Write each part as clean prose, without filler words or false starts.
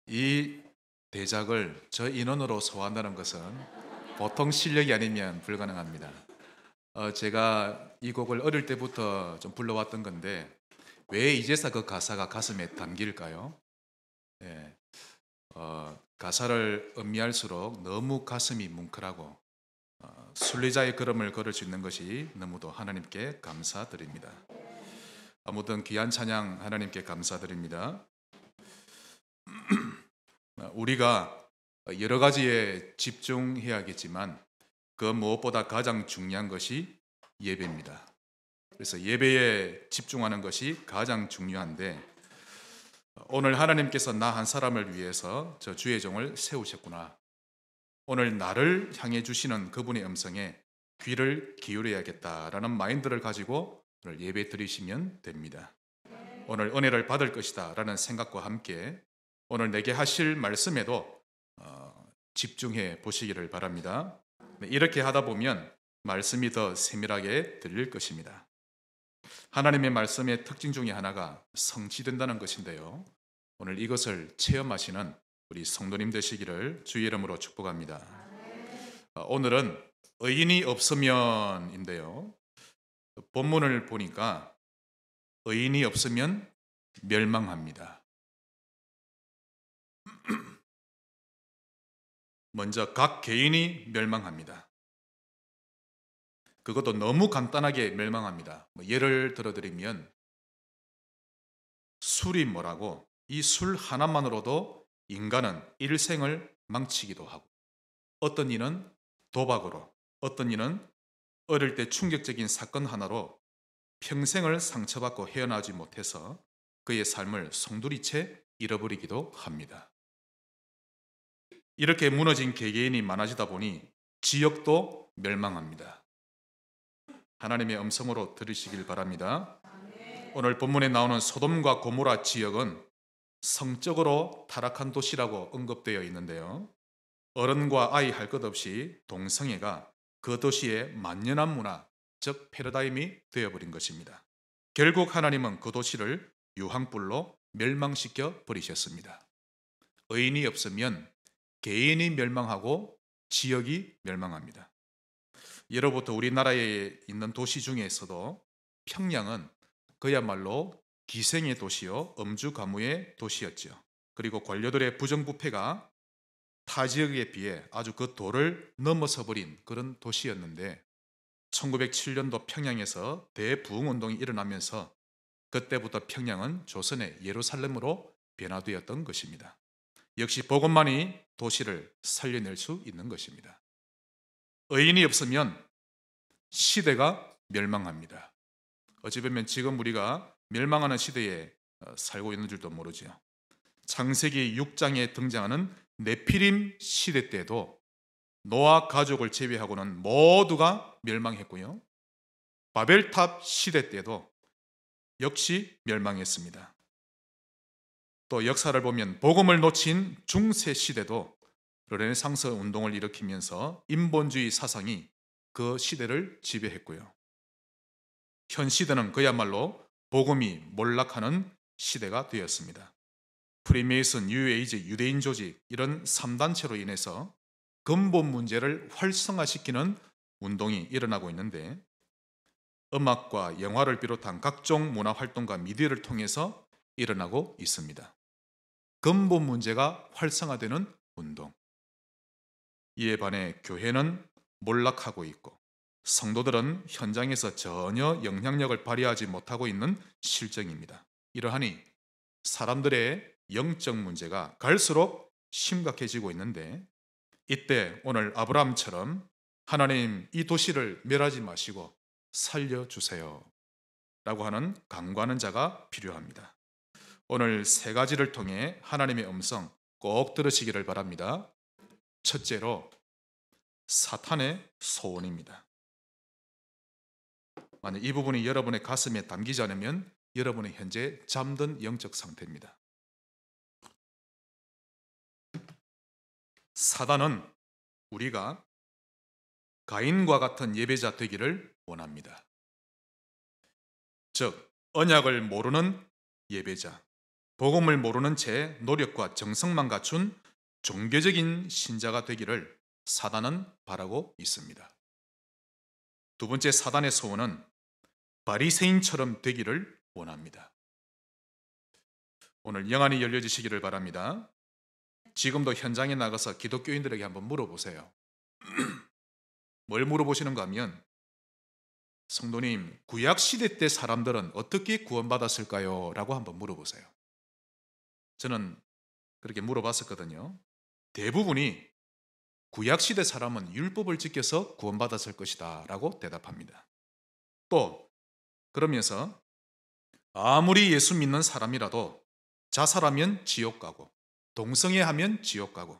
이 대작을 저 인원으로 소화한다는 것은 보통 실력이 아니면 불가능합니다. 제가 이 곡을 어릴 때부터 좀 불러왔던 건데 왜 이제서 그 가사가 가슴에 담길까요? 예, 가사를 음미할수록 너무 가슴이 뭉클하고 순례자의 걸음을 걸을 수 있는 것이 너무도 하나님께 감사드립니다. 아무튼 귀한 찬양 하나님께 감사드립니다. 우리가 여러 가지에 집중해야겠지만 그 무엇보다 가장 중요한 것이 예배입니다. 그래서 예배에 집중하는 것이 가장 중요한데 오늘 하나님께서 나 한 사람을 위해서 저 주의 종을 세우셨구나. 오늘 나를 향해 주시는 그분의 음성에 귀를 기울여야겠다라는 마인드를 가지고 오늘 예배 드리시면 됩니다. 오늘 은혜를 받을 것이다 라는 생각과 함께 오늘 내게 하실 말씀에도 집중해 보시기를 바랍니다. 이렇게 하다 보면 말씀이 더 세밀하게 들릴 것입니다. 하나님의 말씀의 특징 중에 하나가 성취된다는 것인데요. 오늘 이것을 체험하시는 우리 성도님 되시기를 주의 이름으로 축복합니다. 오늘은 의인이 없으면인데요. 본문을 보니까 의인이 없으면 멸망합니다. 먼저 각 개인이 멸망합니다. 그것도 너무 간단하게 멸망합니다. 예를 들어드리면 술이 뭐라고 이 술 하나만으로도 인간은 일생을 망치기도 하고 어떤 이는 도박으로 어떤 이는 어릴 때 충격적인 사건 하나로 평생을 상처받고 헤어나지 못해서 그의 삶을 송두리째 잃어버리기도 합니다. 이렇게 무너진 개개인이 많아지다 보니 지역도 멸망합니다. 하나님의 음성으로 들으시길 바랍니다. 오늘 본문에 나오는 소돔과 고모라 지역은 성적으로 타락한 도시라고 언급되어 있는데요. 어른과 아이 할 것 없이 동성애가 그 도시의 만연한 문화, 즉 패러다임이 되어버린 것입니다. 결국 하나님은 그 도시를 유황불로 멸망시켜 버리셨습니다. 의인이 없으면 개인이 멸망하고 지역이 멸망합니다. 예로부터 우리나라에 있는 도시 중에서도 평양은 그야말로 기생의 도시요 음주가무의 도시였죠. 그리고 관료들의 부정부패가 타 지역에 비해 아주 그 도를 넘어서 버린 그런 도시였는데 1907년도 평양에서 대부흥운동이 일어나면서 그때부터 평양은 조선의 예루살렘으로 변화되었던 것입니다. 역시 복음만이 도시를 살려낼 수 있는 것입니다. 의인이 없으면 시대가 멸망합니다. 어찌 보면 지금 우리가 멸망하는 시대에 살고 있는 줄도 모르죠. 창세기 6장에 등장하는 네피림 시대 때도 노아 가족을 제외하고는 모두가 멸망했고요. 바벨탑 시대 때도 역시 멸망했습니다. 또 역사를 보면 복음을 놓친 중세 시대도 르네상스 운동을 일으키면서 인본주의 사상이 그 시대를 지배했고요. 현 시대는 그야말로 복음이 몰락하는 시대가 되었습니다. 프리메이슨, 뉴에이지, 유대인 조직 이런 3단체로 인해서 근본 문제를 활성화시키는 운동이 일어나고 있는데 음악과 영화를 비롯한 각종 문화활동과 미디어를 통해서 일어나고 있습니다. 근본 문제가 활성화되는 운동. 이에 반해 교회는 몰락하고 있고 성도들은 현장에서 전혀 영향력을 발휘하지 못하고 있는 실정입니다. 이러하니 사람들의 영적 문제가 갈수록 심각해지고 있는데 이때 오늘 아브라함처럼 하나님 이 도시를 멸하지 마시고 살려주세요 라고 하는 간구하는 자가 필요합니다. 오늘 세 가지를 통해 하나님의 음성 꼭 들으시기를 바랍니다. 첫째로 사탄의 소원입니다. 만약 이 부분이 여러분의 가슴에 담기지 않으면 여러분은 현재 잠든 영적 상태입니다. 사단은 우리가 가인과 같은 예배자 되기를 원합니다. 즉 언약을 모르는 예배자, 복음을 모르는 채 노력과 정성만 갖춘 종교적인 신자가 되기를 사단은 바라고 있습니다. 두 번째, 사단의 소원은 바리새인처럼 되기를 원합니다. 오늘 영안이 열려지시기를 바랍니다. 지금도 현장에 나가서 기독교인들에게 한번 물어보세요. 뭘 물어보시는가 하면, 성도님, 구약시대 때 사람들은 어떻게 구원받았을까요? 라고 한번 물어보세요. 저는 그렇게 물어봤었거든요. 대부분이 구약시대 사람은 율법을 지켜서 구원받았을 것이다 라고 대답합니다. 또 그러면서 아무리 예수 믿는 사람이라도 자살하면 지옥 가고 동성애하면 지옥 가고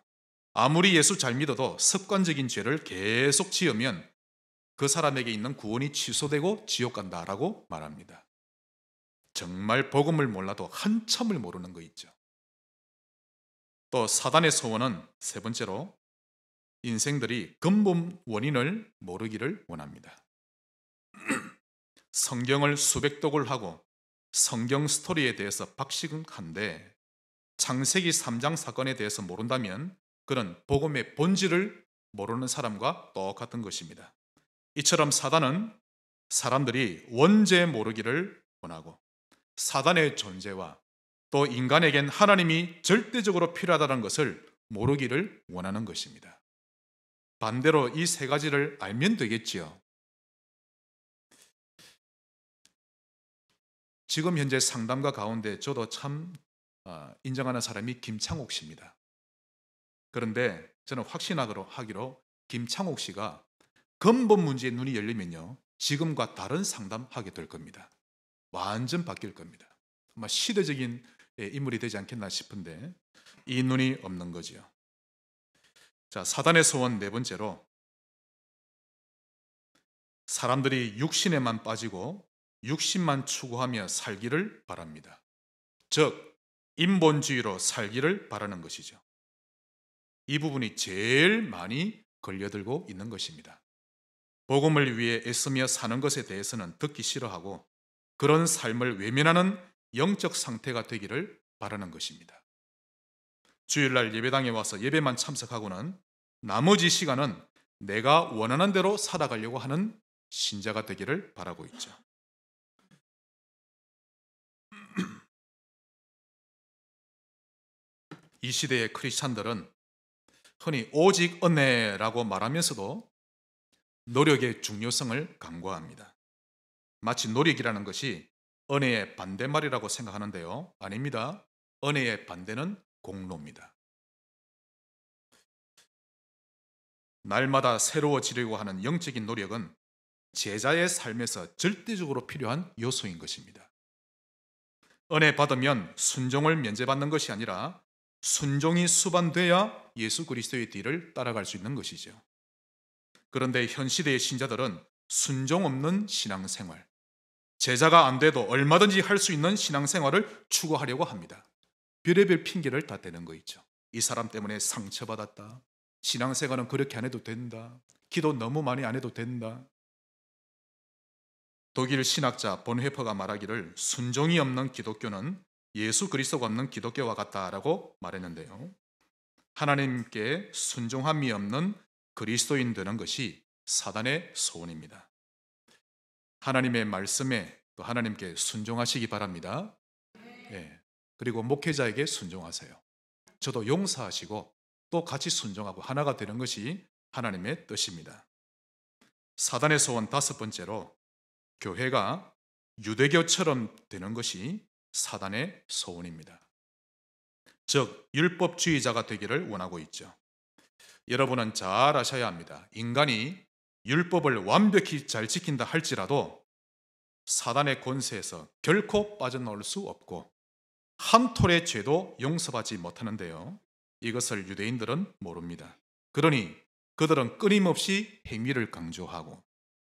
아무리 예수 잘 믿어도 습관적인 죄를 계속 지으면 그 사람에게 있는 구원이 취소되고 지옥 간다라고 말합니다. 정말 복음을 몰라도 한참을 모르는 거 있죠. 또 사단의 소원은 세 번째로 인생들이 근본 원인을 모르기를 원합니다. 성경을 수백 독을 하고 성경 스토리에 대해서 박식한데 창세기 3장 사건에 대해서 모른다면 그는 복음의 본질을 모르는 사람과 똑같은 것입니다. 이처럼 사단은 사람들이 원죄 모르기를 원하고 사단의 존재와 또 인간에겐 하나님이 절대적으로 필요하다는 것을 모르기를 원하는 것입니다. 반대로 이 세 가지를 알면 되겠지요. 지금 현재 상담가 가운데 저도 참 인정하는 사람이 김창옥 씨입니다. 그런데 저는 확신하기로 김창옥 씨가 근본 문제에 눈이 열리면요, 지금과 다른 상담하게 될 겁니다. 완전 바뀔 겁니다. 아마 시대적인 인물이 되지 않겠나 싶은데 이 눈이 없는 거지요. 자, 사단의 소원 네 번째로 사람들이 육신에만 빠지고 육신만 추구하며 살기를 바랍니다. 즉 인본주의로 살기를 바라는 것이죠. 이 부분이 제일 많이 걸려들고 있는 것입니다. 복음을 위해 애쓰며 사는 것에 대해서는 듣기 싫어하고 그런 삶을 외면하는 영적 상태가 되기를 바라는 것입니다. 주일날 예배당에 와서 예배만 참석하고는 나머지 시간은 내가 원하는 대로 살아가려고 하는 신자가 되기를 바라고 있죠. 이 시대의 크리스찬들은 흔히 오직 은혜라고 말하면서도 노력의 중요성을 강조합니다. 마치 노력이라는 것이 은혜의 반대말이라고 생각하는데요. 아닙니다. 은혜의 반대는 공로입니다. 날마다 새로워지려고 하는 영적인 노력은 제자의 삶에서 절대적으로 필요한 요소인 것입니다. 은혜 받으면 순종을 면제받는 것이 아니라 순종이 수반돼야 예수 그리스도의 뒤를 따라갈 수 있는 것이죠. 그런데 현 시대의 신자들은 순종 없는 신앙생활, 제자가 안 돼도 얼마든지 할 수 있는 신앙생활을 추구하려고 합니다. 별의별 핑계를 다 대는 거 있죠. 이 사람 때문에 상처받았다. 신앙생활은 그렇게 안 해도 된다. 기도 너무 많이 안 해도 된다. 독일 신학자 본헤퍼가 말하기를 순종이 없는 기독교는 예수 그리스도가 없는 기독교와 같다라고 말했는데요. 하나님께 순종함이 없는 그리스도인 되는 것이 사단의 소원입니다. 하나님의 말씀에 또 하나님께 순종하시기 바랍니다. 예. 그리고 목회자에게 순종하세요. 저도 용서하시고 또 같이 순종하고 하나가 되는 것이 하나님의 뜻입니다. 사단의 소원 다섯 번째로 교회가 유대교처럼 되는 것이 사단의 소원입니다. 즉 율법주의자가 되기를 원하고 있죠. 여러분은 잘 아셔야 합니다. 인간이 율법을 완벽히 잘 지킨다 할지라도 사단의 권세에서 결코 빠져나올 수 없고 한 톨의 죄도 용서받지 못하는데요. 이것을 유대인들은 모릅니다. 그러니 그들은 끊임없이 행위를 강조하고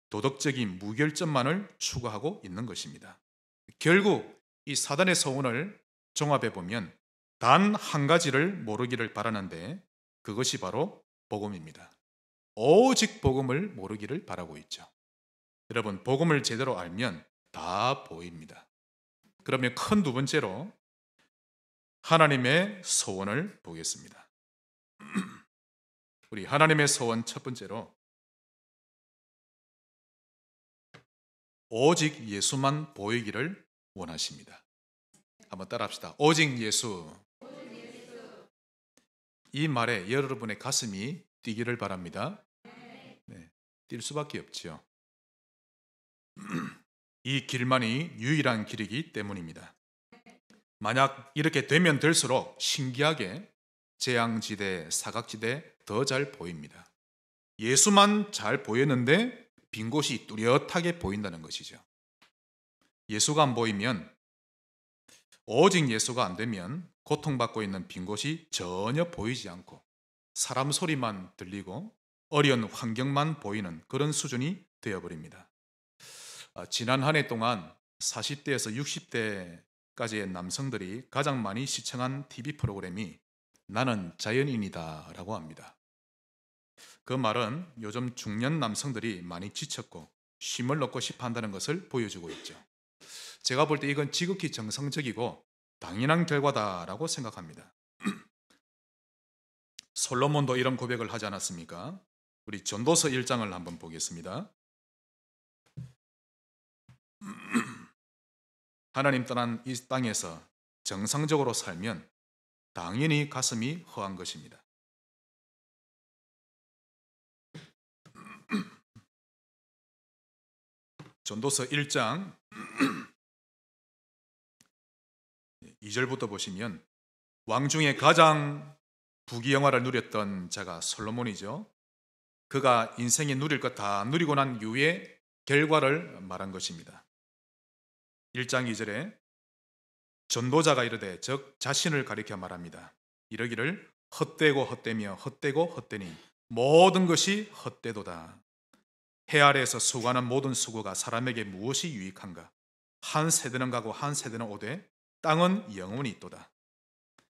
도덕적인 무결점만을 추구하고 있는 것입니다. 결국 이 사단의 소원을 종합해 보면 단 한 가지를 모르기를 바라는데 그것이 바로 복음입니다. 오직 복음을 모르기를 바라고 있죠. 여러분, 복음을 제대로 알면 다 보입니다. 그러면 큰 두 번째로 하나님의 소원을 보겠습니다. 우리 하나님의 소원 첫 번째로 오직 예수만 보이기를 원하십니다. 한번 따라합시다. 오직 예수. 이 말에 여러분의 가슴이 뛰기를 바랍니다. 네, 뛸 수밖에 없지요. 이 길만이 유일한 길이기 때문입니다. 만약 이렇게 되면 될수록 신기하게 재앙지대, 사각지대 더 잘 보입니다. 예수만 잘 보였는데 빈 곳이 뚜렷하게 보인다는 것이죠. 예수가 안 보이면, 오직 예수가 안 되면 고통받고 있는 빈 곳이 전혀 보이지 않고 사람 소리만 들리고 어려운 환경만 보이는 그런 수준이 되어버립니다. 지난 한 해 동안 40대에서 60대까지의 남성들이 가장 많이 시청한 TV 프로그램이 나는 자연인이다 라고 합니다. 그 말은 요즘 중년 남성들이 많이 지쳤고 쉼을 얻고 싶어 한다는 것을 보여주고 있죠. 제가 볼 때 이건 지극히 정상적이고 당연한 결과다라고 생각합니다. 솔로몬도 이런 고백을 하지 않았습니까? 우리 전도서 1장을 한번 보겠습니다. 하나님 떠난 이 땅에서 정상적으로 살면 당연히 가슴이 허한 것입니다. 전도서 1장 2절부터 보시면 왕 중에 가장 부귀영화를 누렸던 자가 솔로몬이죠. 그가 인생에 누릴 것 다 누리고 난 이후의 결과를 말한 것입니다. 1장 2절에 전도자가 이르되 즉 자신을 가리켜 말합니다. 이러기를 헛되고 헛되며 헛되고 헛되니 모든 것이 헛되도다. 해 아래에서 수고하는 모든 수고가 사람에게 무엇이 유익한가? 한 세대는 가고 한 세대는 오되 땅은 영원히 있도다.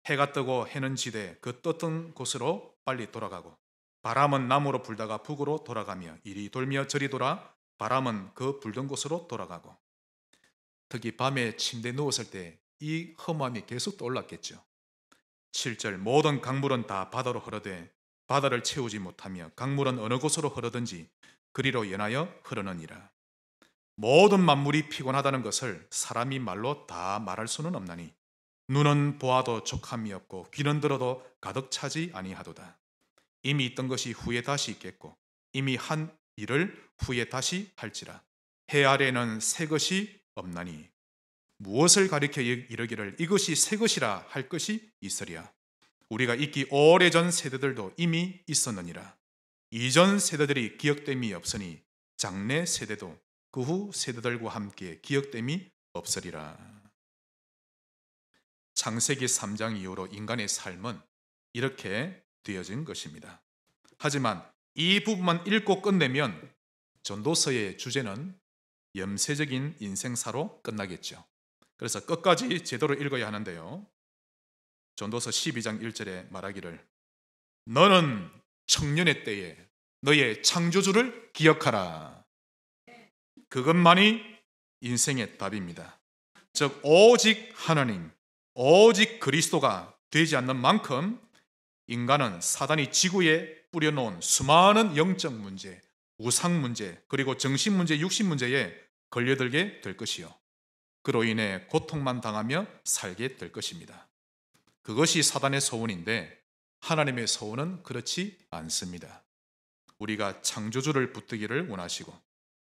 해가 뜨고 해는 지되 그 떴던 곳으로 빨리 돌아가고 바람은 남으로 불다가 북으로 돌아가며 이리 돌며 저리 돌아 바람은 그 불던 곳으로 돌아가고. 특히 밤에 침대에 누웠을 때 이 험함이 계속 떠올랐겠죠. 7절 모든 강물은 다 바다로 흐르되 바다를 채우지 못하며 강물은 어느 곳으로 흐르든지 그리로 연하여 흐르느니라. 모든 만물이 피곤하다는 것을 사람이 말로 다 말할 수는 없나니 눈은 보아도 족함이 없고 귀는 들어도 가득 차지 아니하도다. 이미 있던 것이 후에 다시 있겠고 이미 한 일을 후에 다시 할지라. 해 아래에는 새 것이 없나니 무엇을 가리켜 이르기를 이것이 새 것이라 할 것이 있으랴. 우리가 있기 오래전 세대들도 이미 있었느니라. 이전 세대들이 기억됨이 없으니 장래 세대도 그 후 세대들과 함께 기억됨이 없으리라. 창세기 3장 이후로 인간의 삶은 이렇게 되어진 것입니다. 하지만 이 부분만 읽고 끝내면 전도서의 주제는 염세적인 인생사로 끝나겠죠. 그래서 끝까지 제대로 읽어야 하는데요. 전도서 12장 1절에 말하기를 너는 청년의 때에 너의 창조주를 기억하라. 그것만이 인생의 답입니다. 즉 오직 하나님, 오직 그리스도가 되지 않는 만큼 인간은 사단이 지구에 뿌려놓은 수많은 영적 문제, 우상 문제, 그리고 정신 문제, 육신 문제에 걸려들게 될 것이요. 그로 인해 고통만 당하며 살게 될 것입니다. 그것이 사단의 소원인데 하나님의 소원은 그렇지 않습니다. 우리가 창조주를 붙들기를 원하시고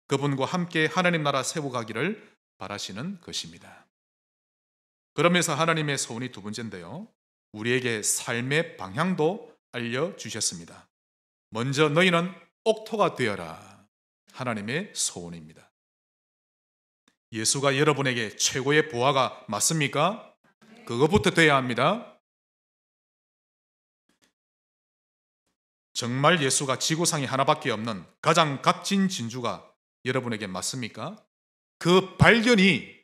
그분과 함께 하나님 나라 세워가기를 바라시는 것입니다. 그러면서 하나님의 소원이 두 번째인데요. 우리에게 삶의 방향도 알려주셨습니다. 먼저 너희는 옥토가 되어라. 하나님의 소원입니다. 예수가 여러분에게 최고의 보화가 맞습니까? 그것부터 돼야 합니다. 정말 예수가 지구상에 하나밖에 없는 가장 값진 진주가 여러분에게 맞습니까? 그 발견이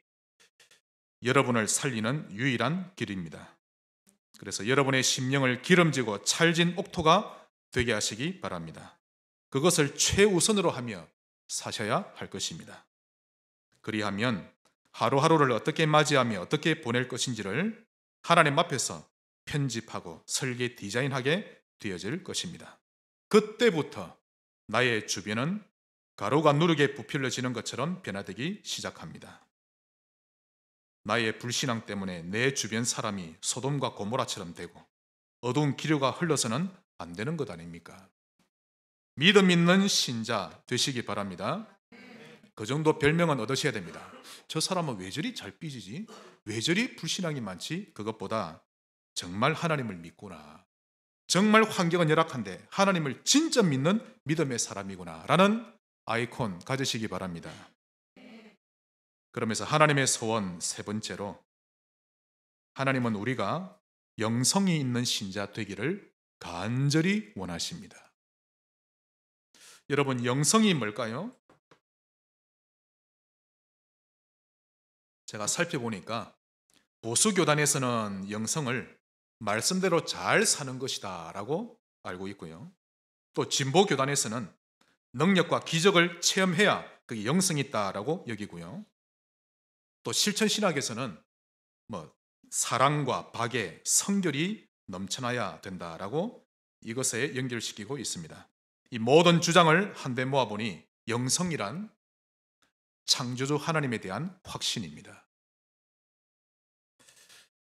여러분을 살리는 유일한 길입니다. 그래서 여러분의 심령을 기름지고 찰진 옥토가 되게 하시기 바랍니다. 그것을 최우선으로 하며 사셔야 할 것입니다. 그리하면 하루하루를 어떻게 맞이하며 어떻게 보낼 것인지를 하나님 앞에서 편집하고 설계 디자인하게 되어질 것입니다. 그때부터 나의 주변은 가루가 누르게 부풀려지는 것처럼 변화되기 시작합니다. 나의 불신앙 때문에 내 주변 사람이 소돔과 고모라처럼 되고 어두운 기류가 흘러서는 안 되는 것 아닙니까? 믿음 있는 신자 되시기 바랍니다. 그 정도 별명은 얻으셔야 됩니다. 저 사람은 왜 저리 잘 삐지지? 왜 저리 불신앙이 많지? 그것보다 정말 하나님을 믿구나. 정말 환경은 열악한데 하나님을 진짜 믿는 믿음의 사람이구나 라는 아이콘 가지시기 바랍니다. 그러면서 하나님의 소원 세 번째로, 하나님은 우리가 영성이 있는 신자 되기를 간절히 원하십니다. 여러분, 영성이 뭘까요? 제가 살펴보니까 보수교단에서는 영성을 말씀대로 잘 사는 것이다 라고 알고 있고요. 또 진보교단에서는 능력과 기적을 체험해야 그게 영성이 있다라고 여기고요. 또 실천신학에서는 사랑과 박애, 성결이 넘쳐나야 된다라고 이것에 연결시키고 있습니다. 이 모든 주장을 한데 모아보니 영성이란 창조주 하나님에 대한 확신입니다.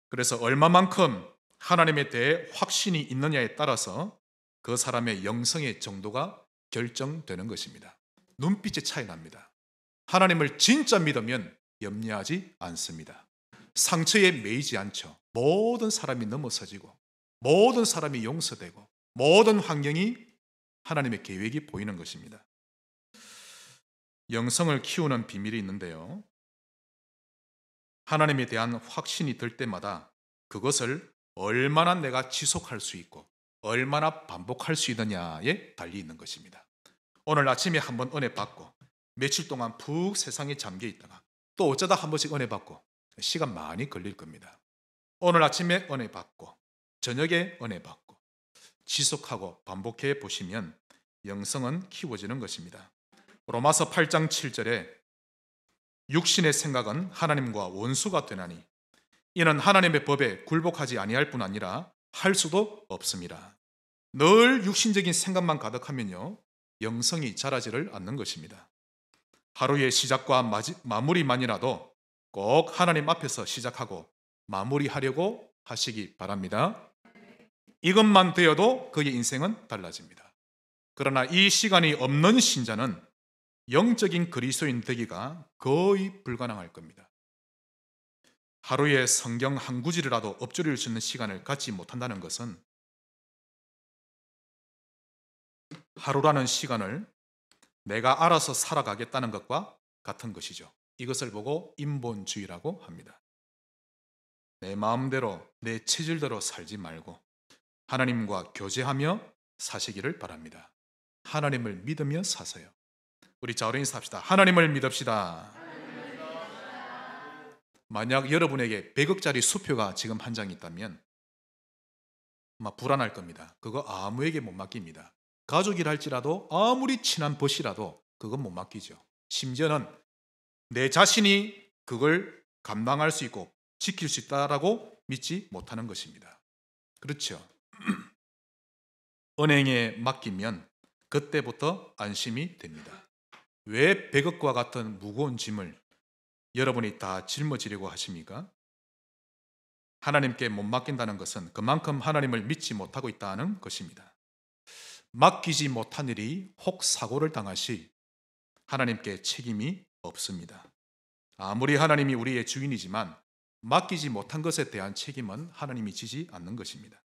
그래서 얼마만큼 하나님에 대해 확신이 있느냐에 따라서 그 사람의 영성의 정도가 결정되는 것입니다. 눈빛의 차이 납니다. 하나님을 진짜 믿으면 염려하지 않습니다. 상처에 매이지 않죠. 모든 사람이 넘어서지고 모든 사람이 용서되고 모든 환경이 하나님의 계획이 보이는 것입니다. 영성을 키우는 비밀이 있는데요. 하나님에 대한 확신이 들 때마다 그것을 얼마나 내가 지속할 수 있고 얼마나 반복할 수 있느냐에 달리 있는 것입니다. 오늘 아침에 한번 은혜 받고 며칠 동안 푹 세상에 잠겨 있다가 또 어쩌다 한 번씩 은혜 받고 시간 많이 걸릴 겁니다. 오늘 아침에 은혜 받고 저녁에 은혜 받고 지속하고 반복해 보시면 영성은 키워지는 것입니다. 로마서 8장 7절에 육신의 생각은 하나님과 원수가 되나니 이는 하나님의 법에 굴복하지 아니할 뿐 아니라 할 수도 없습니다. 늘 육신적인 생각만 가득하면요, 영성이 자라지를 않는 것입니다. 하루의 시작과 마무리만이라도 꼭 하나님 앞에서 시작하고 마무리하려고 하시기 바랍니다. 이것만 되어도 그의 인생은 달라집니다. 그러나 이 시간이 없는 신자는 영적인 그리스도인 되기가 거의 불가능할 겁니다. 하루에 성경 한 구절이라도 엎조릴 수 있는 시간을 갖지 못한다는 것은 하루라는 시간을 내가 알아서 살아가겠다는 것과 같은 것이죠. 이것을 보고 인본주의라고 합니다. 내 마음대로 내 체질대로 살지 말고 하나님과 교제하며 사시기를 바랍니다. 하나님을 믿으며 사세요. 우리 자우리 인사합시다. 하나님을 믿읍시다. 만약 여러분에게 100억짜리 수표가 지금 한 장 있다면 아마 불안할 겁니다. 그거 아무에게 못 맡깁니다. 가족이랄지라도 아무리 친한 벗이라도 그건 못 맡기죠. 심지어는 내 자신이 그걸 감당할 수 있고 지킬 수 있다라고 믿지 못하는 것입니다. 그렇죠. 은행에 맡기면 그때부터 안심이 됩니다. 왜 100억과 같은 무거운 짐을 여러분이 다 짊어지려고 하십니까? 하나님께 못 맡긴다는 것은 그만큼 하나님을 믿지 못하고 있다는 것입니다. 맡기지 못한 일이 혹 사고를 당하시 하나님께 책임이 없습니다. 아무리 하나님이 우리의 주인이지만 맡기지 못한 것에 대한 책임은 하나님이 지지 않는 것입니다.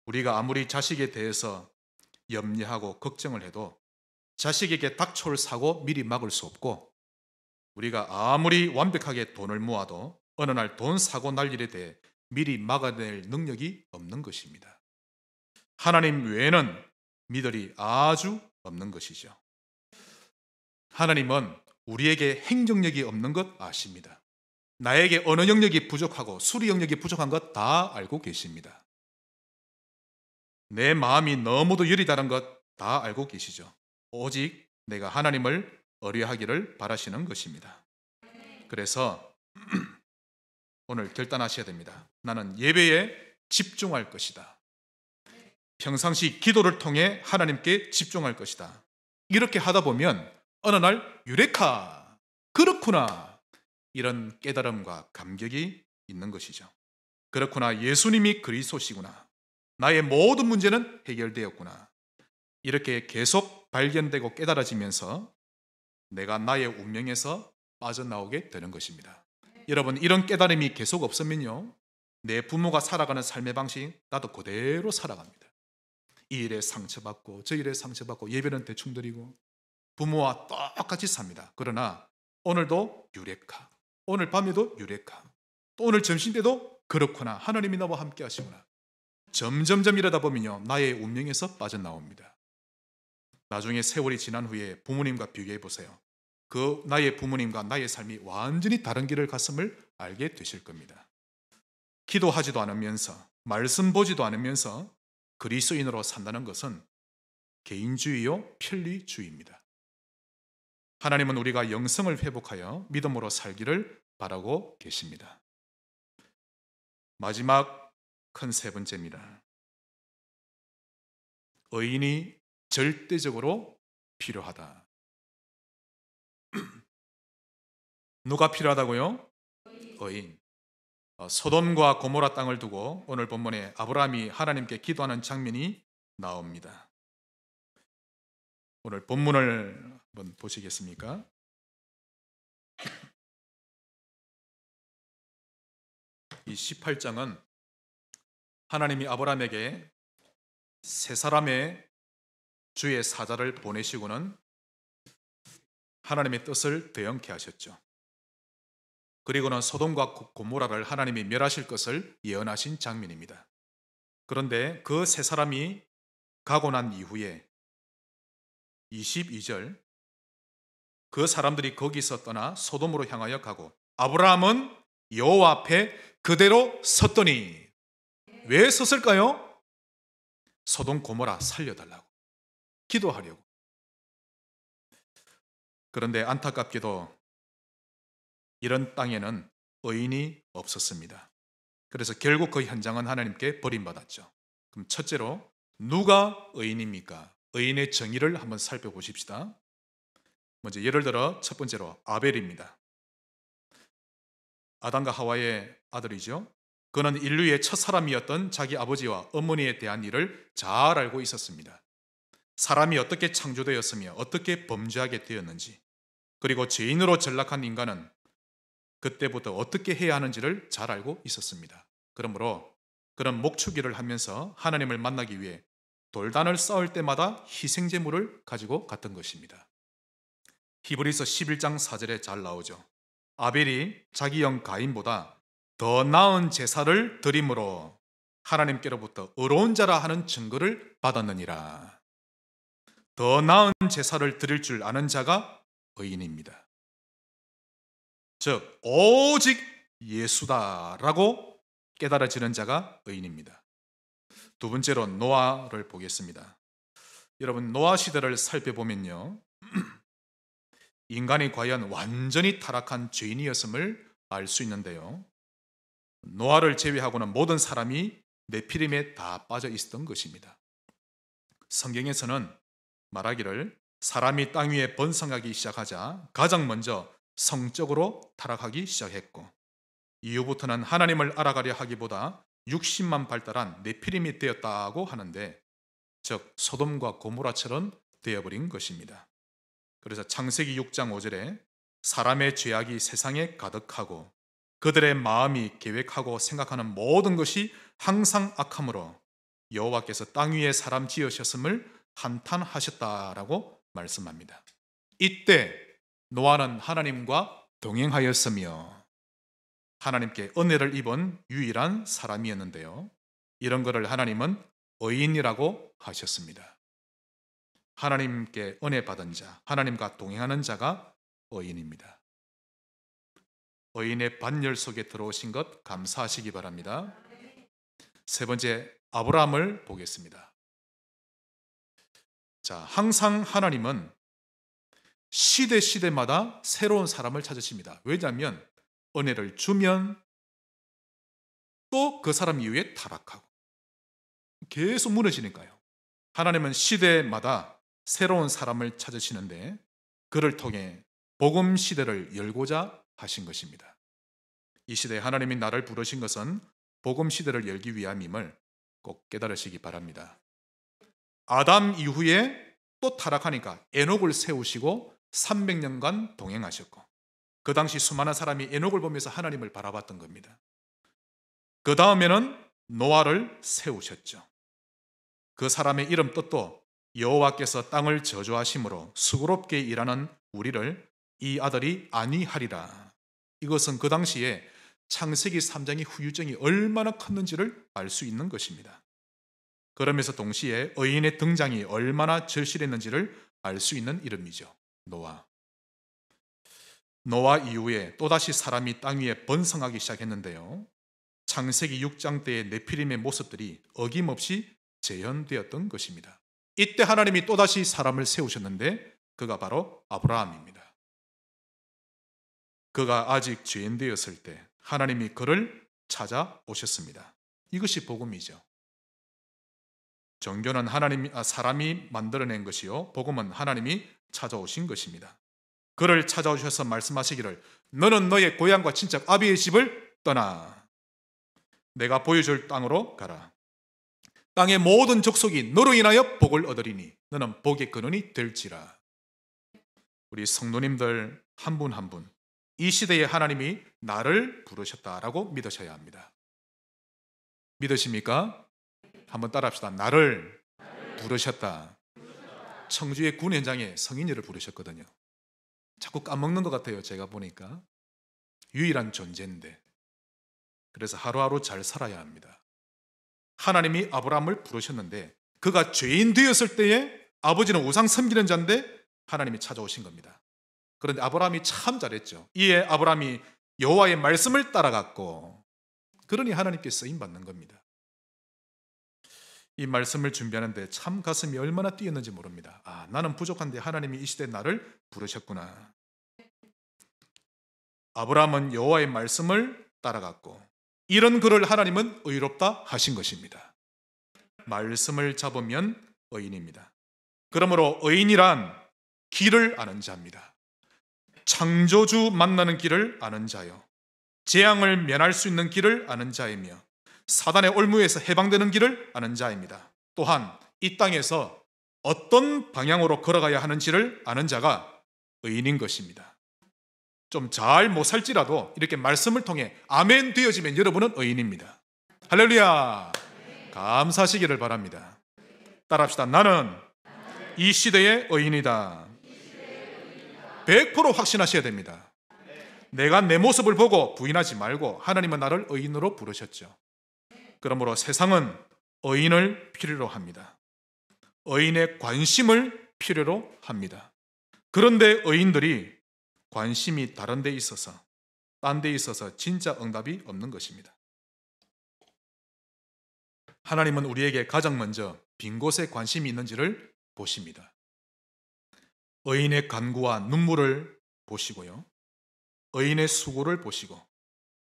우리가 아무리 자식에 대해서 염려하고 걱정을 해도 자식에게 닥쳐올 사고 미리 막을 수 없고 우리가 아무리 완벽하게 돈을 모아도 어느 날 돈 사고 날 일에 대해 미리 막아낼 능력이 없는 것입니다. 하나님 외에는 믿을이 아주 없는 것이죠. 하나님은 우리에게 행정력이 없는 것 아십니다. 나에게 언어 영역이 부족하고 수리 영역이 부족한 것 다 알고 계십니다. 내 마음이 너무도 여리다는 것 다 알고 계시죠. 오직 내가 하나님을 의뢰하기를 바라시는 것입니다. 그래서 오늘 결단하셔야 됩니다. 나는 예배에 집중할 것이다. 평상시 기도를 통해 하나님께 집중할 것이다. 이렇게 하다 보면 어느 날 유레카, 그렇구나, 이런 깨달음과 감격이 있는 것이죠. 그렇구나, 예수님이 그리스도시구나, 나의 모든 문제는 해결되었구나, 이렇게 계속 발견되고 깨달아지면서 내가 나의 운명에서 빠져나오게 되는 것입니다. 여러분, 이런 깨달음이 계속 없으면요, 내 부모가 살아가는 삶의 방식 나도 그대로 살아갑니다. 이 일에 상처받고 저 일에 상처받고 예배는 대충 드리고 부모와 똑같이 삽니다. 그러나 오늘도 유레카, 오늘 밤에도 유레카, 또 오늘 점심 때도 그렇구나, 하나님이 나와 함께 하시구나. 점점점 이러다 보면요, 나의 운명에서 빠져나옵니다. 나중에 세월이 지난 후에 부모님과 비교해 보세요. 그 나의 부모님과 나의 삶이 완전히 다른 길을 갔음을 알게 되실 겁니다. 기도하지도 않으면서, 말씀 보지도 않으면서 그리스도인으로 산다는 것은 개인주의요, 편리주의입니다. 하나님은 우리가 영성을 회복하여 믿음으로 살기를 바라고 계십니다. 마지막 큰 세 번째입니다. 의인이 절대적으로 필요하다. 누가 필요하다고요? 의인. 소돔과 고모라 땅을 두고 오늘 본문에 아브라함이 하나님께 기도하는 장면이 나옵니다. 오늘 본문을 한번 보시겠습니까? 이 18장은 하나님이 아브라함에게 세 사람의 주의 사자를 보내시고는 하나님의 뜻을 대언케 하셨죠. 그리고는 소돔과 고모라를 하나님이 멸하실 것을 예언하신 장면입니다. 그런데 그 세 사람이 가고 난 이후에 22절, 그 사람들이 거기서 떠나 소돔으로 향하여 가고 아브라함은 여호와 앞에 그대로 섰더니, 왜 섰을까요? 소돔 고모라 살려달라고, 기도하려고. 그런데 안타깝게도 이런 땅에는 의인이 없었습니다. 그래서 결국 그 현장은 하나님께 버림받았죠. 그럼 첫째로 누가 의인입니까? 의인의 정의를 한번 살펴보십시다. 먼저 예를 들어 첫 번째로 아벨입니다. 아담과 하와의 아들이죠. 그는 인류의 첫 사람이었던 자기 아버지와 어머니에 대한 일을 잘 알고 있었습니다. 사람이 어떻게 창조되었으며 어떻게 범죄하게 되었는지, 그리고 죄인으로 전락한 인간은 그때부터 어떻게 해야 하는지를 잘 알고 있었습니다. 그러므로 그런 목축일을 하면서 하나님을 만나기 위해 돌단을 쌓을 때마다 희생제물을 가지고 갔던 것입니다. 히브리서 11장 4절에 잘 나오죠. 아벨이 자기 형 가인보다 더 나은 제사를 드림으로 하나님께로부터 의로운 자라 하는 증거를 받았느니라. 더 나은 제사를 드릴 줄 아는 자가 의인입니다. 즉 오직 예수다라고 깨달아지는 자가 의인입니다. 두 번째로 노아를 보겠습니다. 여러분, 노아 시대를 살펴보면요, 인간이 과연 완전히 타락한 죄인이었음을 알 수 있는데요, 노아를 제외하고는 모든 사람이 네피림에 다 빠져 있었던 것입니다. 성경에서는 말하기를 사람이 땅 위에 번성하기 시작하자 가장 먼저 성적으로 타락하기 시작했고, 이후부터는 하나님을 알아가려 하기보다 육신만 발달한 네피림이 되었다고 하는데, 즉 소돔과 고모라처럼 되어버린 것입니다. 그래서 창세기 6장 5절에 사람의 죄악이 세상에 가득하고 그들의 마음이 계획하고 생각하는 모든 것이 항상 악함으로 여호와께서 땅 위에 사람 지으셨음을 한탄하셨다라고 말씀합니다. 이때 노아는 하나님과 동행하였으며 하나님께 은혜를 입은 유일한 사람이었는데요, 이런 것을 하나님은 의인이라고 하셨습니다. 하나님께 은혜 받은 자, 하나님과 동행하는 자가 의인입니다. 의인의 반열 속에 들어오신 것 감사하시기 바랍니다. 세 번째, 아브라함을 보겠습니다. 자, 항상 하나님은 시대마다 새로운 사람을 찾으십니다. 왜냐하면 은혜를 주면 또 그 사람 이후에 타락하고 계속 무너지니까요. 하나님은 시대마다 새로운 사람을 찾으시는데 그를 통해 복음 시대를 열고자 하신 것입니다. 이 시대에 하나님이 나를 부르신 것은 복음 시대를 열기 위함임을 꼭 깨달으시기 바랍니다. 아담 이후에 또 타락하니까 에녹을 세우시고 300년간 동행하셨고 그 당시 수많은 사람이 에녹을 보면서 하나님을 바라봤던 겁니다. 그 다음에는 노아를 세우셨죠. 그 사람의 이름 뜻도 여호와께서 땅을 저주하심으로 수고롭게 일하는 우리를 이 아들이 안위하리라. 이것은 그 당시에 창세기 3장의 후유증이 얼마나 컸는지를 알 수 있는 것입니다. 그러면서 동시에 의인의 등장이 얼마나 절실했는지를 알 수 있는 이름이죠. 노아. 노아 이후에 또다시 사람이 땅 위에 번성하기 시작했는데요. 창세기 6장 때의 네피림의 모습들이 어김없이 재현되었던 것입니다. 이때 하나님이 또다시 사람을 세우셨는데 그가 바로 아브라함입니다. 그가 아직 죄인 되었을 때 하나님이 그를 찾아오셨습니다. 이것이 복음이죠. 종교는 사람이 만들어낸 것이요 복음은 하나님이 찾아오신 것입니다. 그를 찾아오셔서 말씀하시기를 너는 너의 고향과 친척 아비의 집을 떠나 내가 보여줄 땅으로 가라. 땅의 모든 족속이 너로 인하여 복을 얻으리니 너는 복의 근원이 될지라. 우리 성도님들 한 분 한 분 이 시대에 하나님이 나를 부르셨다라고 믿으셔야 합니다. 믿으십니까? 한번 따라합시다. 나를 부르셨다. 청주의 군 현장에 성인이를 부르셨거든요. 자꾸 까먹는 것 같아요. 제가 보니까 유일한 존재인데 그래서 하루하루 잘 살아야 합니다. 하나님이 아브라함을 부르셨는데 그가 죄인 되었을 때에 아버지는 우상 섬기는 자인데 하나님이 찾아오신 겁니다. 그런데 아브라함이 참 잘했죠. 이에 아브라함이 여호와의 말씀을 따라갔고 그러니 하나님께 쓰임받는 겁니다. 이 말씀을 준비하는데 참 가슴이 얼마나 뛰었는지 모릅니다. 나는 부족한데 하나님이 이 시대에 나를 부르셨구나. 아브라함은 여호와의 말씀을 따라갔고 이런 그를 하나님은 의롭다 하신 것입니다. 말씀을 잡으면 의인입니다. 그러므로 의인이란 길을 아는 자입니다. 창조주 만나는 길을 아는 자요, 재앙을 면할 수 있는 길을 아는 자이며 사단의 올무에서 해방되는 길을 아는 자입니다. 또한 이 땅에서 어떤 방향으로 걸어가야 하는지를 아는 자가 의인인 것입니다. 좀 잘 못 살지라도 이렇게 말씀을 통해 아멘 되어지면 여러분은 의인입니다. 할렐루야. 감사하시기를 바랍니다. 따라합시다. 나는 이 시대의 의인이다. 100% 확신하셔야 됩니다. 내가 내 모습을 보고 부인하지 말고 하나님은 나를 의인으로 부르셨죠. 그러므로 세상은 의인을 필요로 합니다. 의인의 관심을 필요로 합니다. 그런데 의인들이 관심이 다른 데 있어서 딴 데 있어서 진짜 응답이 없는 것입니다. 하나님은 우리에게 가장 먼저 빈 곳에 관심이 있는지를 보십니다. 의인의 간구와 눈물을 보시고요, 의인의 수고를 보시고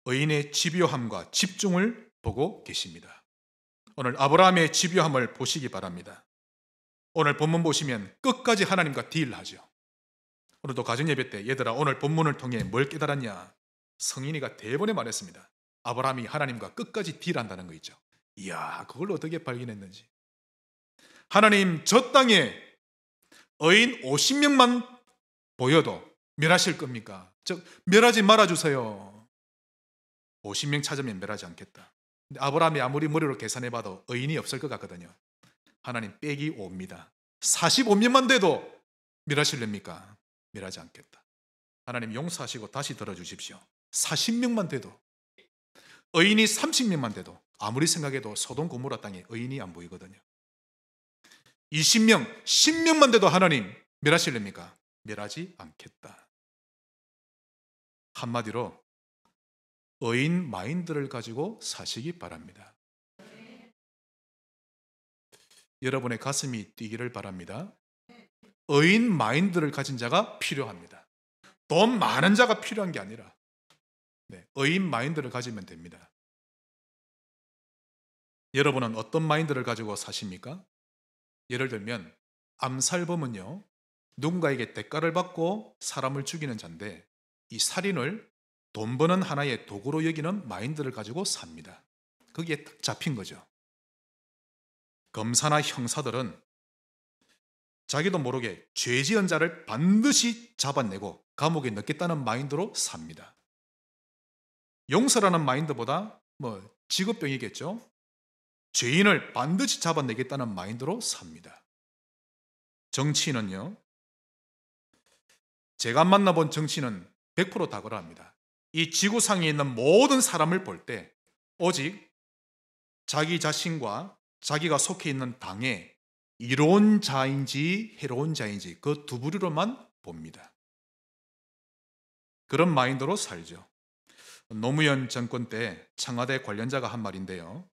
의인의 집요함과 집중을 보고 계십니다. 오늘 아브라함의 집요함을 보시기 바랍니다. 오늘 본문 보시면 끝까지 하나님과 딜하죠. 오늘도 가정예배 때 얘들아 오늘 본문을 통해 뭘 깨달았냐? 성인이가 대번에 말했습니다. 아브라함이 하나님과 끝까지 딜한다는 거 있죠. 이야, 그걸 어떻게 발견했는지. 하나님 저 땅에 의인 50명만 보여도 멸하실 겁니까? 즉 멸하지 말아주세요. 50명 찾으면 멸하지 않겠다. 근데 아브라함이 아무리 머리로 계산해봐도 의인이 없을 것 같거든요. 하나님 빼기 5입니다. 45명만 돼도 멸하실랍니까? 멸하지 않겠다. 하나님 용서하시고 다시 들어주십시오. 40명만 돼도, 의인이 30명만 돼도 아무리 생각해도 소돔 고모라 땅에 의인이 안 보이거든요. 20명, 10명만 돼도 하나님 멸하실랍니까? 멸하지 않겠다. 한마디로 의인 마인드를 가지고 사시기 바랍니다. 여러분의 가슴이 뛰기를 바랍니다. 의인 마인드를 가진 자가 필요합니다. 돈 많은 자가 필요한 게 아니라 의인 마인드를 가지면 됩니다. 여러분은 어떤 마인드를 가지고 사십니까? 예를 들면 암살범은요, 누군가에게 대가를 받고 사람을 죽이는 자인데 이 살인을 돈 버는 하나의 도구로 여기는 마인드를 가지고 삽니다. 거기에 딱 잡힌 거죠. 검사나 형사들은 자기도 모르게 죄 지은 자를 반드시 잡아내고 감옥에 넣겠다는 마인드로 삽니다. 용서라는 마인드보다 직업병이겠죠. 죄인을 반드시 잡아내겠다는 마인드로 삽니다. 정치인은요, 제가 만나본 정치인은 100%다 그러합니다. 이 지구상에 있는 모든 사람을 볼 때 오직 자기 자신과 자기가 속해 있는 당에 이로운 자인지 해로운 자인지 그 두 부류로만 봅니다. 그런 마인드로 살죠. 노무현 정권 때 청와대 관련자가 한 말인데요.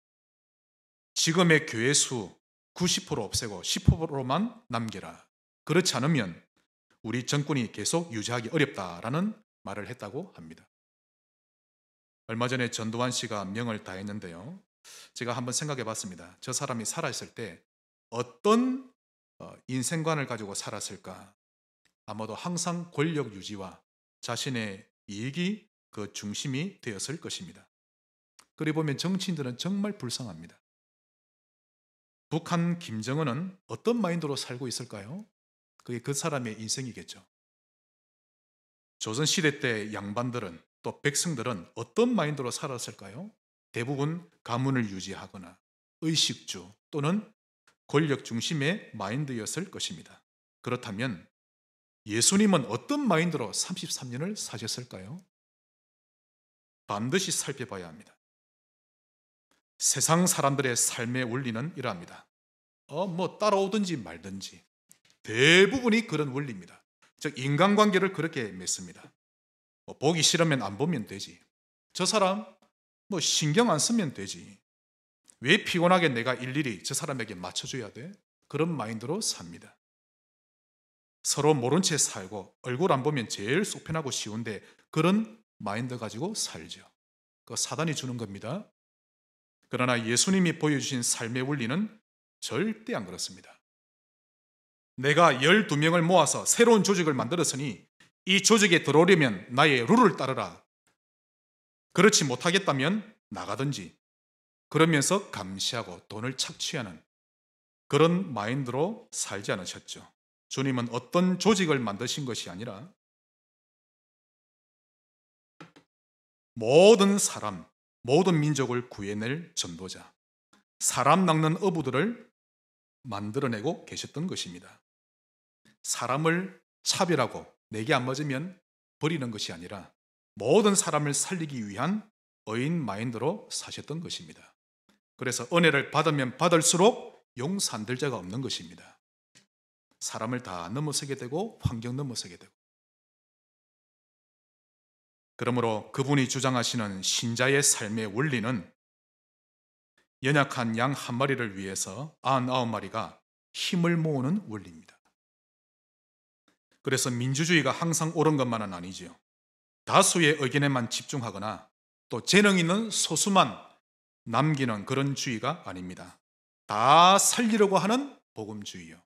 지금의 교회 수 90% 없애고 10%만 남겨라. 그렇지 않으면 우리 정권이 계속 유지하기 어렵다라는 말을 했다고 합니다. 얼마 전에 전두환 씨가 명을 다했는데요. 제가 한번 생각해 봤습니다. 저 사람이 살아있을 때 어떤 인생관을 가지고 살았을까? 아마도 항상 권력 유지와 자신의 이익이 그 중심이 되었을 것입니다. 그리 보면 정치인들은 정말 불쌍합니다. 북한 김정은은 어떤 마인드로 살고 있을까요? 그게 그 사람의 인생이겠죠. 조선시대 때 양반들은 또 백성들은 어떤 마인드로 살았을까요? 대부분 가문을 유지하거나 의식주 또는 권력 중심의 마인드였을 것입니다. 그렇다면 예수님은 어떤 마인드로 33년을 사셨을까요? 반드시 살펴봐야 합니다. 세상 사람들의 삶의 원리는 이러합니다. 따라오든지 말든지 대부분이 그런 원리입니다. 즉 인간관계를 그렇게 맺습니다. 보기 싫으면 안 보면 되지. 저 사람 신경 안 쓰면 되지. 왜 피곤하게 내가 일일이 저 사람에게 맞춰줘야 돼? 그런 마인드로 삽니다. 서로 모른 채 살고 얼굴 안 보면 제일 속편하고 쉬운데 그런 마인드 가지고 살죠. 그 사단이 주는 겁니다. 그러나 예수님이 보여주신 삶의 원리는 절대 안 그렇습니다. 내가 12명을 모아서 새로운 조직을 만들었으니 이 조직에 들어오려면 나의 룰을 따르라. 그렇지 못하겠다면 나가든지. 그러면서 감시하고 돈을 착취하는 그런 마인드로 살지 않으셨죠. 주님은 어떤 조직을 만드신 것이 아니라 모든 사람, 모든 민족을 구해낼 전도자, 사람 낚는 어부들을 만들어내고 계셨던 것입니다. 사람을 차별하고 내게 안 맞으면 버리는 것이 아니라 모든 사람을 살리기 위한 의인 마인드로 사셨던 것입니다. 그래서 은혜를 받으면 받을수록 용서 안 될 자가 없는 것입니다. 사람을 다 넘어서게 되고 환경 넘어서게 되고. 그러므로 그분이 주장하시는 신자의 삶의 원리는 연약한 양 한 마리를 위해서 99마리가 힘을 모으는 원리입니다. 그래서 민주주의가 항상 옳은 것만은 아니지요. 다수의 의견에만 집중하거나 또 재능 있는 소수만 남기는 그런 주의가 아닙니다. 다 살리려고 하는 복음주의요.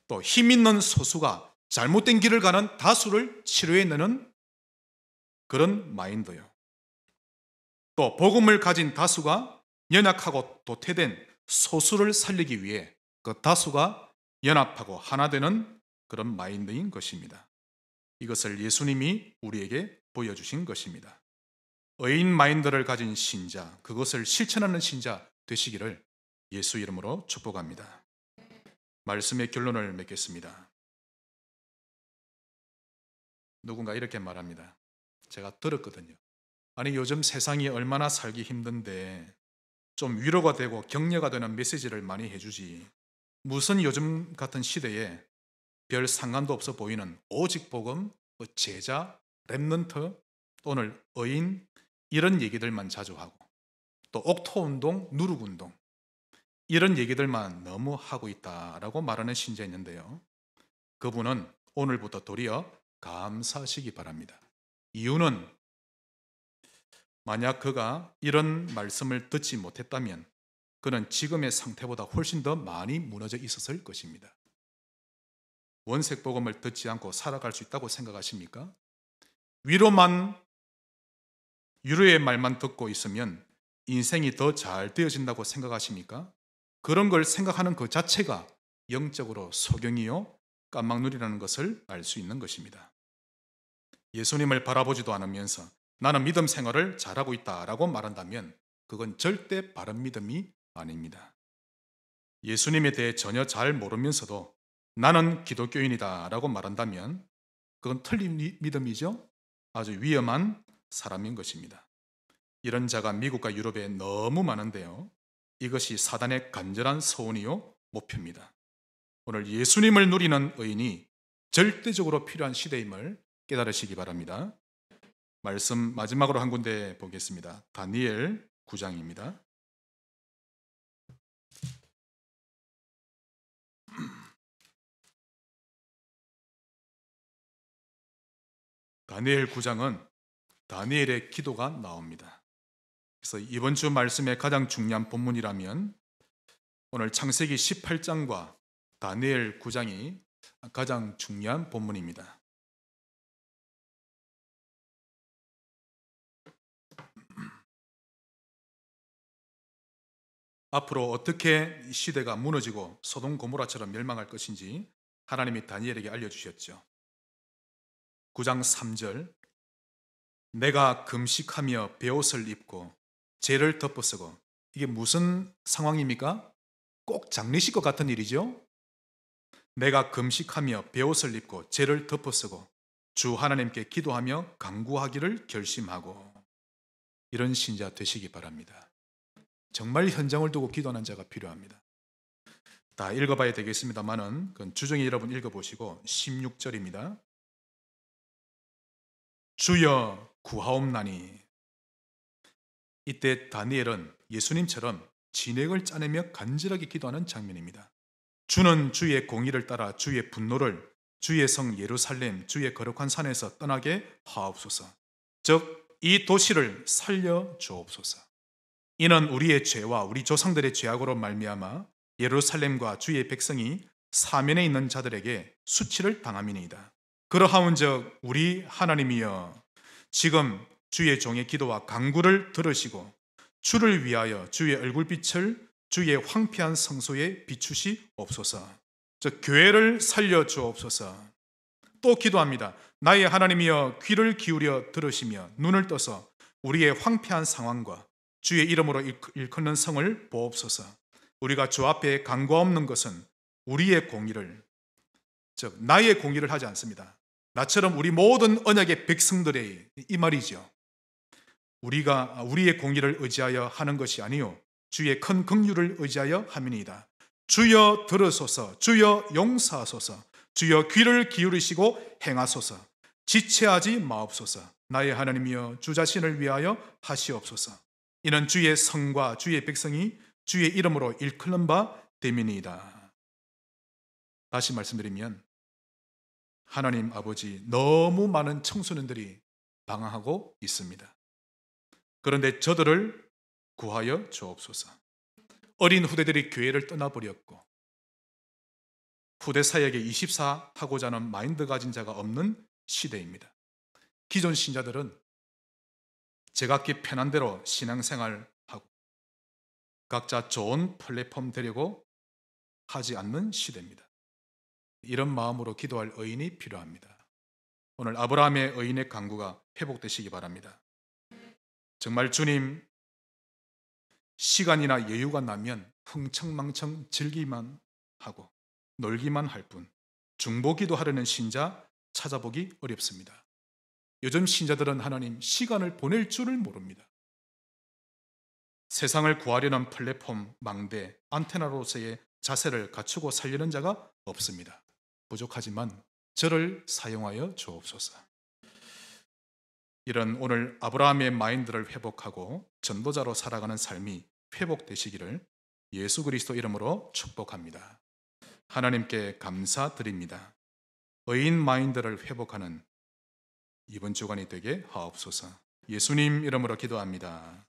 또 힘 있는 소수가 잘못된 길을 가는 다수를 치료해내는 그런 마인드요. 또 복음을 가진 다수가 연약하고 도태된 소수를 살리기 위해 그 다수가 연합하고 하나 되는 그런 마인드인 것입니다. 이것을 예수님이 우리에게 보여주신 것입니다. 의인 마인드를 가진 신자, 그것을 실천하는 신자 되시기를 예수 이름으로 축복합니다. 말씀의 결론을 맺겠습니다. 누군가 이렇게 말합니다. 제가 들었거든요. 아니 요즘 세상이 얼마나 살기 힘든데 좀 위로가 되고 격려가 되는 메시지를 많이 해주지. 무슨 요즘 같은 시대에 별 상관도 없어 보이는 오직 복음, 제자, 렘넌트, 오늘 의인 이런 얘기들만 자주 하고 또 옥토운동, 누룩운동 이런 얘기들만 너무 하고 있다라고 말하는 신자 있는데요. 그분은 오늘부터 도리어 감사하시기 바랍니다. 이유는 만약 그가 이런 말씀을 듣지 못했다면 그는 지금의 상태보다 훨씬 더 많이 무너져 있었을 것입니다. 원색 복음을 듣지 않고 살아갈 수 있다고 생각하십니까? 위로의 말만 듣고 있으면 인생이 더 잘 되어진다고 생각하십니까? 그런 걸 생각하는 그 자체가 영적으로 소경이요 깜막눈이라는 것을 알 수 있는 것입니다. 예수님을 바라보지도 않으면서 나는 믿음 생활을 잘하고 있다라고 말한다면 그건 절대 바른 믿음이 아닙니다. 예수님에 대해 전혀 잘 모르면서도 나는 기독교인이다라고 말한다면 그건 틀린 믿음이죠. 아주 위험한 사람인 것입니다. 이런 자가 미국과 유럽에 너무 많은데요. 이것이 사단의 간절한 소원이요 목표입니다. 오늘 예수님을 누리는 의인이 절대적으로 필요한 시대임을 깨달으시기 바랍니다. 말씀 마지막으로 한 군데 보겠습니다. 다니엘 9장입니다. 다니엘 9장은 다니엘의 기도가 나옵니다. 그래서 이번 주 말씀의 가장 중요한 본문이라면 오늘 창세기 18장과 다니엘 9장이 가장 중요한 본문입니다. 앞으로 어떻게 시대가 무너지고 소돔 고모라처럼 멸망할 것인지 하나님이 다니엘에게 알려주셨죠. 9장 3절 내가 금식하며 베옷을 입고 죄를 덮어쓰고 이게 무슨 상황입니까? 꼭 장례식 것 같은 일이죠. 내가 금식하며 베옷을 입고 죄를 덮어쓰고 주 하나님께 기도하며 간구하기를 결심하고 이런 신자 되시기 바랍니다. 정말 현장을 두고 기도하는 자가 필요합니다. 다 읽어봐야 되겠습니다만은 그건 주중에 여러분 읽어보시고 16절입니다. 주여 구하옵나니. 이때 다니엘은 예수님처럼 진액을 짜내며 간절하게 기도하는 장면입니다. 주는 주의 공의를 따라 주의 분노를 주의 성 예루살렘 주의 거룩한 산에서 떠나게 하옵소서. 즉 이 도시를 살려 주옵소서. 이는 우리의 죄와 우리 조상들의 죄악으로 말미암아 예루살렘과 주의 백성이 사면에 있는 자들에게 수치를 당함이니이다. 그러하온즉 우리 하나님이여 지금 주의 종의 기도와 간구를 들으시고 주를 위하여 주의 얼굴빛을 주의 황폐한 성소에 비추시옵소서. 즉 교회를 살려 주옵소서. 또 기도합니다. 나의 하나님이여 귀를 기울여 들으시며 눈을 떠서 우리의 황폐한 상황과 주의 이름으로 일컫는 성을 보옵소서. 우리가 주 앞에 간구 없는 것은 우리의 공의를 즉 나의 공의를 하지 않습니다. 나처럼 우리 모든 언약의 백성들의 이 말이죠. 우리가 우리의 공의를 의지하여 하는 것이 아니요 주의 큰 긍휼을 의지하여 함이니이다. 주여 들으소서. 주여 용서하소서. 주여 귀를 기울이시고 행하소서. 지체하지 마옵소서. 나의 하나님이여 주 자신을 위하여 하시옵소서. 이는 주의 성과 주의 백성이 주의 이름으로 일컫는 바 됨이니이다. 다시 말씀드리면 하나님 아버지 너무 많은 청소년들이 방황하고 있습니다. 그런데 저들을 구하여 주옵소서. 어린 후대들이 교회를 떠나버렸고 후대 사역에 24 하고자 하는 마인드 가진 자가 없는 시대입니다. 기존 신자들은 제각기 편한 대로 신앙생활하고 각자 좋은 플랫폼 되려고 하지 않는 시대입니다. 이런 마음으로 기도할 의인이 필요합니다. 오늘 아브라함의 의인의 간구가 회복되시기 바랍니다. 정말 주님 시간이나 여유가 나면 흥청망청 즐기만 하고 놀기만 할 뿐 중보기도 하려는 신자 찾아보기 어렵습니다. 요즘 신자들은 하나님 시간을 보낼 줄을 모릅니다. 세상을 구하려는 플랫폼, 망대, 안테나로서의 자세를 갖추고 살려는 자가 없습니다. 부족하지만 저를 사용하여 주옵소서. 이런 오늘 아브라함의 마인드를 회복하고 전도자로 살아가는 삶이 회복되시기를 예수 그리스도 이름으로 축복합니다. 하나님께 감사드립니다. 의인 마인드를 회복하는 이번 주간이 되게 하옵소서. 예수님 이름으로 기도합니다.